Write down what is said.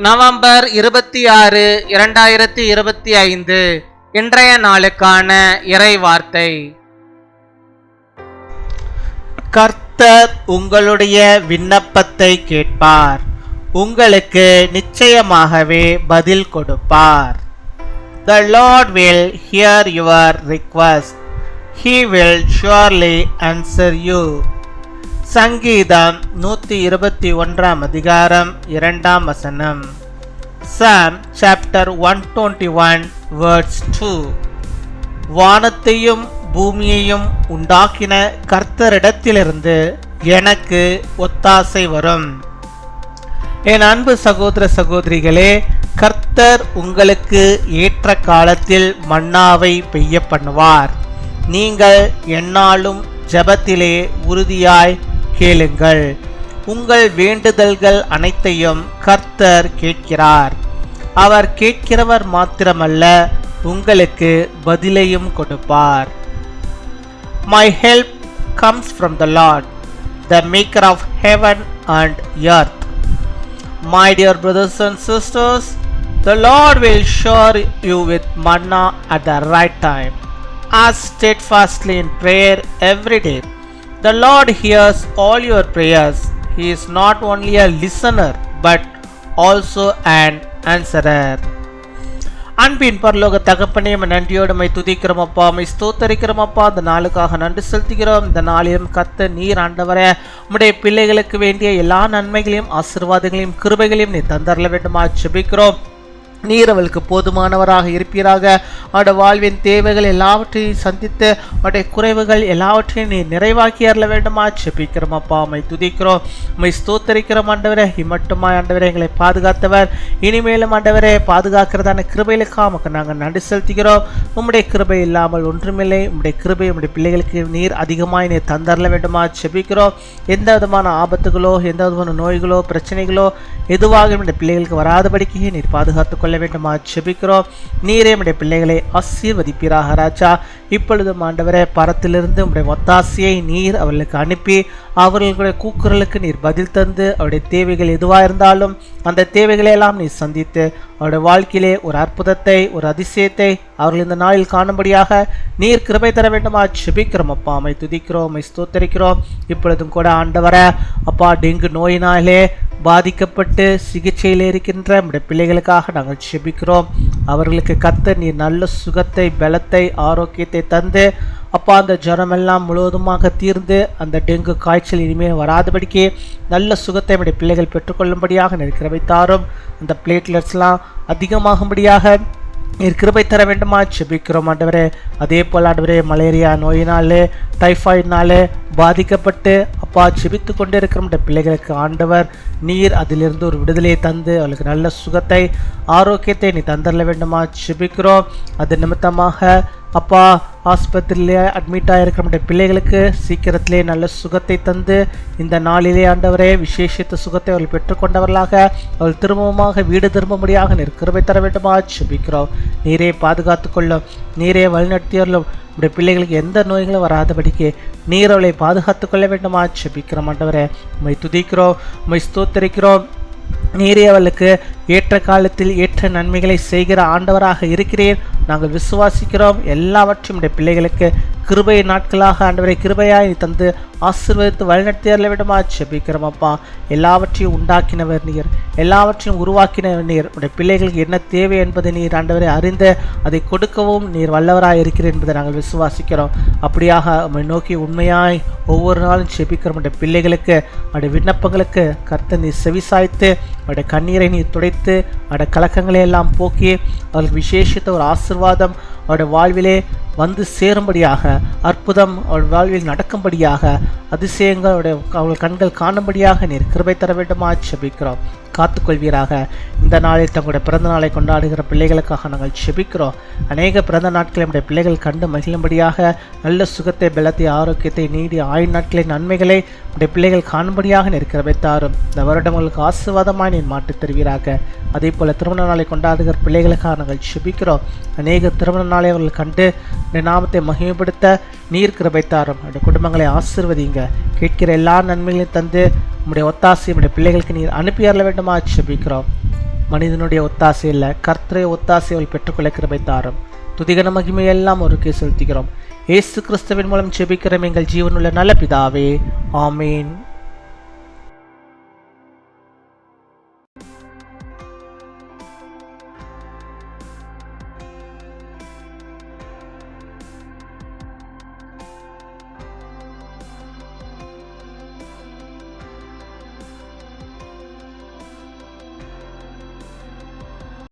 November 26, 2025 இன்றைய நாளுக்கான இறை வார்த்தை. கர்த்தர் உங்களுடைய விண்ணப்பத்தை கேட்பார், உங்களுக்கு நிச்சயமாகவே பதில் கொடுப்பார். The Lord will hear your request. He will surely answer you. சங்கீதம் 121 அதிகாரம் 2 வசனம். Psalm chapter 121 verse 2. வானத்தையும் பூமியையும் உண்டாக்கின கர்த்தரிடத்திலிருந்து எனக்கு ஒத்தாசை வரும். என் அன்பு சகோதர சகோதரிகளே, கர்த்தர் உங்களுக்கு ஏற்ற காலத்தில் மன்னாவை பெய்ய பண்ணுவார். நீங்கள் எந்நாளும் ஜெபத்திலே உறுதியாய் கேளுங்கள். உங்கள் வேண்டுதல்கள் அனைத்தையும் கர்த்தர் கேட்கிறார். அவர் கேட்கிறவர் மாத்திரமல்ல, உங்களுக்கு பதிலையும் கொடுப்பார். My help comes from the Lord, the maker of heaven and earth. My dear brothers and sisters, the Lord will shower you with manna at the right time. Ask steadfastly in prayer every day. The Lord hears all your prayers. He is not only a listener but also an answerer. அன்பின் பரலோக தகப்பனே, நன்றியோடு my துதிக்கிறோம் அப்பா, my ஸ்தோத்தரிக்கிறோம் அப்பா. இந்த நாளுக்காக நன்றி செலுத்துகிறோம். இந்த நாளிலும் கர்த்தர் நீர் ஆண்டவரே உம்முடைய பிள்ளைகளுக்கு வேண்டிய எல்லா நன்மைகளையும் ஆசீர்வாதங்களையும் கிருபைகளையும் நீ தந்தரல வேண்டுமா ஜெபிக்கிறோம். நீர் அவளுக்கு போதுமானவராக இருப்பீராக. அவருடைய வாழ்வின் தேவைகள் எல்லாவற்றையும் சந்தித்து அவருடைய குறைவுகள் எல்லாவற்றையும் நீ நிறைவாக்கி அருள வேண்டுமா ஜெபிக்கிறோம் அப்பா. மை துதிக்கிறோம், மை ஸ்தோத்தரிக்கிறோம் ஆண்டவரே. இம்மட்டுமா ஆண்டவரே எங்களை பாதுகாத்தவர், இனிமேலும் ஆண்டவரே பாதுகாக்கிறதான கிருபைகளுக்காக நமக்கு நாங்கள் நன்றி செலுத்துகிறோம். உம்முடைய கிருபை இல்லாமல் ஒன்றுமில்லை. உம்முடைய கிருபை உம்முடைய பிள்ளைகளுக்கு நீர் அதிகமாய் நீர் தந்தரல வேண்டுமா ஜெபிக்கிறோம். எந்த விதமான ஆபத்துகளோ எந்த விதமான நோய்களோ பிரச்சனைகளோ எதுவாக நம்முடைய பிள்ளைகளுக்கு வராதபடிக்கு நீர் பாதுகாத்துக் கொள்ள வேண்டுமா ஜெபிக்கிறோம். நீரே நம்முடைய பிள்ளைகளை ஆசீர்வதிப்பீராக ராஜா. இப்பொழுதும் ஆண்டவரே பரத்திலிருந்து உம்முடைய ஒத்தாசையை நீர் அவர்களுக்கு அனுப்பி அவர்களுடைய கூக்குரலுக்கு நீர் பதில் தந்து அவருடைய தேவைகள் எதுவாக இருந்தாலும் அந்த தேவைகளை எல்லாம் நீர் சந்தித்து அவருடைய வாழ்க்கையிலே ஒரு அற்புதத்தை ஒரு அதிசயத்தை அவர்கள் இந்த நாளில் காணும்படியாக நீர் கிருபை தர வேண்டுமா ஜெபிக்கிறோம் அப்பா. மை துதிக்கிறோம், மை ஸ்தோத்தரிக்கிறோம். இப்பொழுதும் கூட ஆண்டவரே அப்பா, டெங்கு நோயினாலே பாதிக்கப்பட்டு சிகிச்சையில் இருக்கின்ற நம்முடைய பிள்ளைகளுக்காக நாங்கள் ஜெபிக்கிறோம். அவர்களுக்கு கர்த்தர் நீர் நல்ல சுகத்தை பலத்தை ஆரோக்கியத்தை தந்து அப்பா அந்த ஜுரமெல்லாம் முழுவதுமாக தீர்ந்து அந்த டெங்கு காய்ச்சல் இனிமேல் வராதபடிக்கு நல்ல சுகத்தை நம்முடைய பிள்ளைகள் பெற்றுக்கொள்ளும்படியாக நீர் கிருபை தாரும். அந்த பிளேட்லெட்ஸ்லாம் அதிகமாகும்படியாக நீர் கிருபை தர வேண்டுமா ஜெபிக்கிறோம் ஆண்டவரே. அதே போல் ஆண்டவரே மலேரியா நோயினாலே டைஃபாய்டினாலே பாதிக்கப்பட்டு அப்பா ஜெபித்து கொண்டே இருக்கிற நம்முடைய பிள்ளைகளுக்கு ஆண்டவர் நீர் அதிலிருந்து ஒரு விடுதலையை தந்து அவளுக்கு நல்ல சுகத்தை ஆரோக்கியத்தை நீ தந்தரல வேண்டுமா ஜெபிக்கிறோம். அது நிமித்தமாக அப்பா ஆஸ்பத்திரியிலே அட்மிட் ஆகிருக்கிற நம்முடைய பிள்ளைகளுக்கு சீக்கிரத்திலே நல்ல சுகத்தை தந்து இந்த நாளிலே ஆண்டவரே விசேஷித்த சுகத்தை அவர்கள் பெற்றுக்கொண்டவர்களாக அவள் திரும்பமாக வீடு திரும்பும்படியாக நீர் கிருபை தர வேண்டுமா ஜெபிக்கிறோம். நீரே பாதுகாத்து கொள்ளும், நீரே வழிநடத்தியவர்களும் நம்முடைய பிள்ளைகளுக்கு எந்த நோய்களும் வராதபடிக்கு நீர் அவளை பாதுகாத்து கொள்ள வேண்டுமா ஜெபிக்கிறோம் ஆண்டவரே. உம்மை துதிக்கிறோம், உம்மை ஸ்தோத்தரிக்கிறோம். நீரே அவளுக்கு ஏற்ற காலத்தில் ஏற்ற நன்மைகளை செய்கிற ஆண்டவராக இருக்கிறீர். நாங்கள் விசுவாசிக்கிறோம். எல்லாவற்றையும் உடைய பிள்ளைகளுக்கு கிருபை நாட்களாக ஆண்டவரை கிருபையாய் தந்து ஆசீர்வதித்து வழிநடத்தியறல விடமா ஜெபிக்கிறோம் அப்பா. எல்லாவற்றையும் உண்டாக்கினவர் நீர், எல்லாவற்றையும் உருவாக்கினவர் நீர். உடைய பிள்ளைகளுக்கு என்ன தேவை என்பதை நீர் ஆண்டவரை அறிந்து அதை கொடுக்கவும் நீர் வல்லவராய் இருக்கிறீர் என்பதை நாங்கள் விசுவாசிக்கிறோம். அப்படியாக உம்மை நோக்கி உண்மையாய் ஒவ்வொரு நாளும் ஜெபிக்கிறோம். உடைய பிள்ளைகளுக்கு அவருடைய விண்ணப்பங்களுக்கு கர்த்தர் நீர் செவிசாய்த்து அவருடைய கண்ணீரை நீர் துடைத்து அவருடைய கலக்கங்களை எல்லாம் போக்கி அவர்களுக்கு விசேஷித்த ஒரு ஆசீர்வாதம் அவருடைய வாழ்விலே வந்து சேரும்படியாக, அற்புதம் அவருடைய வாழ்வில் நடக்கும்படியாக, அதிசயங்கள் அவர்கள் கண்கள் காணும்படியாக நீர் கிருபை தர வேண்டுமா ஜெபிக்கிறோம். காத்துக்கொள்வீராக. இந்த நாளில் தங்களுடைய பிறந்த நாளை கொண்டாடுகிற பிள்ளைகளுக்காக நாங்கள் ஜெபிக்கிறோம். அநேக பிறந்த நாட்களை நம்முடைய பிள்ளைகள் கண்டு மகிழும்படியாக நல்ல சுகத்தை பலத்தை ஆரோக்கியத்தை நீடி ஆயுள் நாட்களின் நன்மைகளை நம்முடைய பிள்ளைகள் காணும்படியாக நீர் கிருபை தாரும். இந்த வருடங்களுக்கு ஆசீர்வாதமாய் நீர் மாற்றித் தருவீராக. அதே போல திருமண நாளை கொண்டாடுகிற பிள்ளைகளுக்காக நாங்கள் ஜெபிக்கிறோம். அநேக திருமண நாளை அவர்கள் கண்டு இந்த நாமத்தை மகிமைப்படுத்த நீர் கிருபை தாரும். அந்த குடும்பங்களை ஆசீர்வதிங்க. கேட்கிற எல்லா நன்மைகளையும் தந்து நம்முடைய ஒத்தாசை நம்முடைய பிள்ளைகளுக்கு நீர் அனுப்பி அருள வேண்டுமா ஜெபிக்கிறோம். மனிதனுடைய ஒத்தாசை இல்லை, கர்த்தருடைய ஒத்தாசை அவள் பெற்றுக்கொள்ள கிருபை தாரும். துதிகன மகிமையெல்லாம் ஒருக்கே செலுத்துகிறோம். இயேசு கிறிஸ்துவின் மூலம் ஜெபிக்கிறோம் எங்கள் ஜீவனுள்ள நல்ல பிதாவே, ஆமீன்.